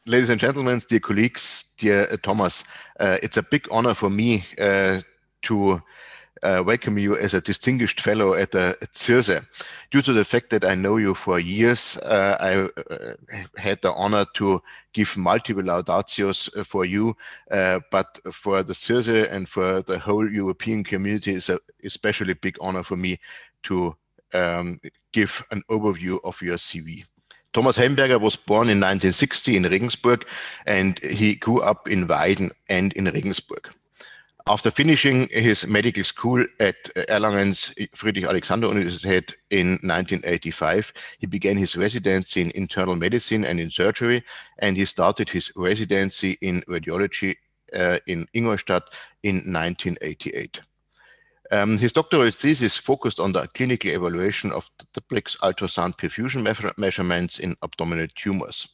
Ladies and gentlemen, dear colleagues, dear Thomas, it's a big honor for me to welcome you as a distinguished fellow at CIRSE. Due to the fact that I know you for years, I had the honor to give multiple laudatios for you, but for the CIRSE and for the whole European community, it's a especially big honor for me to give an overview of your CV. Thomas Helmberger was born in 1960 in Regensburg, and he grew up in Weiden and in Regensburg. After finishing his medical school at Erlangen's Friedrich-Alexander-Universität in 1985, he began his residency in internal medicine and in surgery, and he started his residency in radiology in Ingolstadt in 1988. His doctoral thesis focused on the clinical evaluation of duplex ultrasound perfusion measurements in abdominal tumors.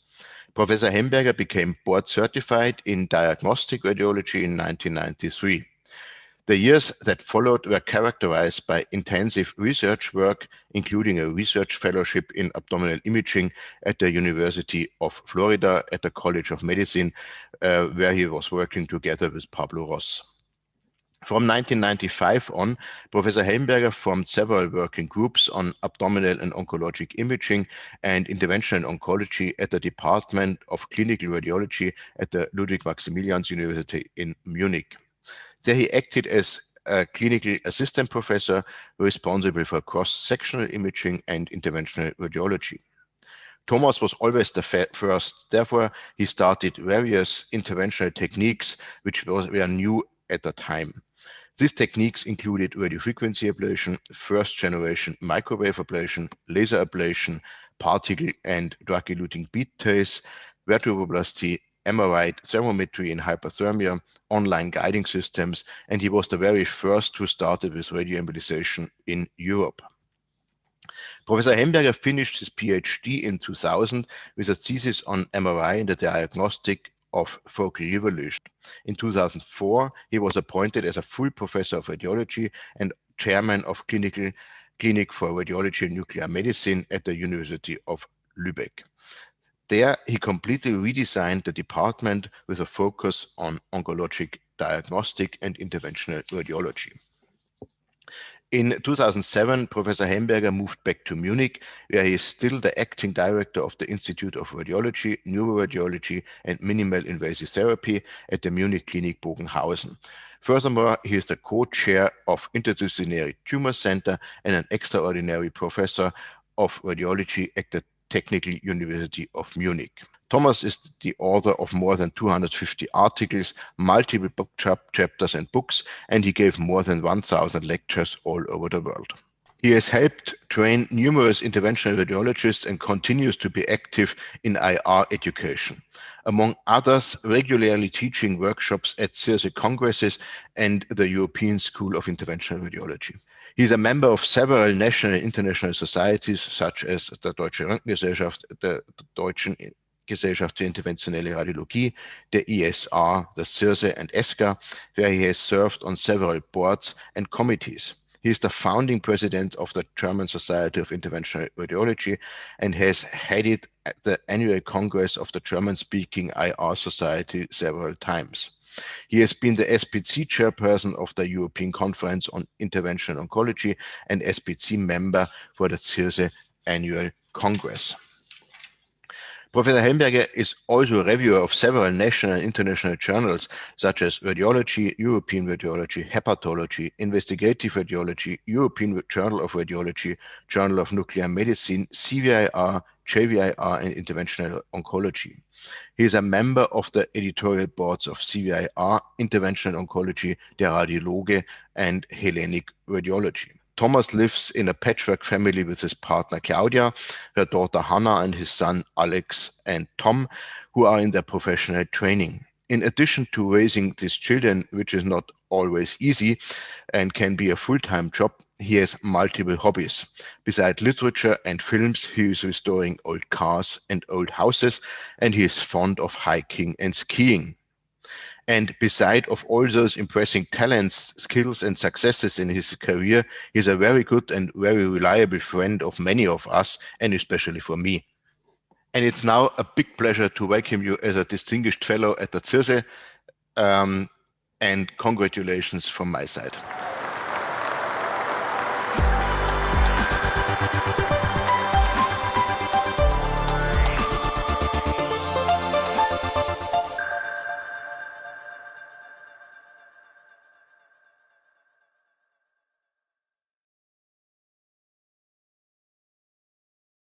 Professor Helmberger became board certified in diagnostic radiology in 1993. The years that followed were characterized by intensive research work, including a research fellowship in abdominal imaging at the University of Florida at the College of Medicine, where he was working together with Pablo Ross. From 1995 on, Professor Helmberger formed several working groups on abdominal and oncologic imaging and interventional oncology at the Department of Clinical Radiology at the Ludwig-Maximilians University in Munich. There he acted as a clinical assistant professor responsible for cross-sectional imaging and interventional radiology. Thomas was always the first, therefore he started various interventional techniques which were new at the time. These techniques included radiofrequency ablation, first-generation microwave ablation, laser ablation, particle and drug-eluting bead trace, vertebroplasty, MRI thermometry in hyperthermia, online guiding systems, and he was the very first who started with radioembolization in Europe. Professor Helmberger finished his PhD in 2000 with a thesis on MRI and the diagnostic of focal liver lesion. In 2004, he was appointed as a full professor of radiology and chairman of Clinic for Radiology and Nuclear Medicine at the University of Lübeck. There, he completely redesigned the department with a focus on oncologic diagnostic and interventional radiology. In 2007, Professor Helmberger moved back to Munich, where he is still the acting director of the Institute of Radiology, Neuroradiology and Minimal Invasive Therapy at the Munich Clinic Bogenhausen. Furthermore, he is the co-chair of Interdisciplinary Tumor Center and an extraordinary professor of radiology at the Technical University of Munich. Thomas is the author of more than 250 articles, multiple book chapters and books, and he gave more than 1,000 lectures all over the world. He has helped train numerous interventional radiologists and continues to be active in IR education. Among others, regularly teaching workshops at CIRSE congresses and the European School of Interventional Radiology. He is a member of several national and international societies, such as the Deutsche Röntgengesellschaft, the Deutschen Gesellschaft für interventionelle Radiologie, the ESR, the CIRSE and ESCA, where he has served on several boards and committees. He is the founding president of the German Society of Interventional Radiology and has headed the annual congress of the German-speaking IR Society several times. He has been the SPC chairperson of the European Conference on Interventional Oncology and SPC member for the CIRSE Annual Congress. Professor Helmberger is also a reviewer of several national and international journals such as Radiology, European Radiology, Hepatology, Investigative Radiology, European Journal of Radiology, Journal of Nuclear Medicine, CVIR, JVIR, and Interventional Oncology. He is a member of the editorial boards of CVIR, Interventional Oncology, Der Radiologe, and Hellenic Radiology. Thomas lives in a patchwork family with his partner Claudia, her daughter Hannah, and his son Alex and Tom, who are in their professional training. In addition to raising these children, which is not always easy and can be a full-time job, he has multiple hobbies. Besides literature and films, he is restoring old cars and old houses, and he is fond of hiking and skiing. And beside of all those impressive talents, skills, and successes in his career, he is a very good and very reliable friend of many of us, and especially for me. And it's now a big pleasure to welcome you as a distinguished fellow at the CIRSE, and congratulations from my side.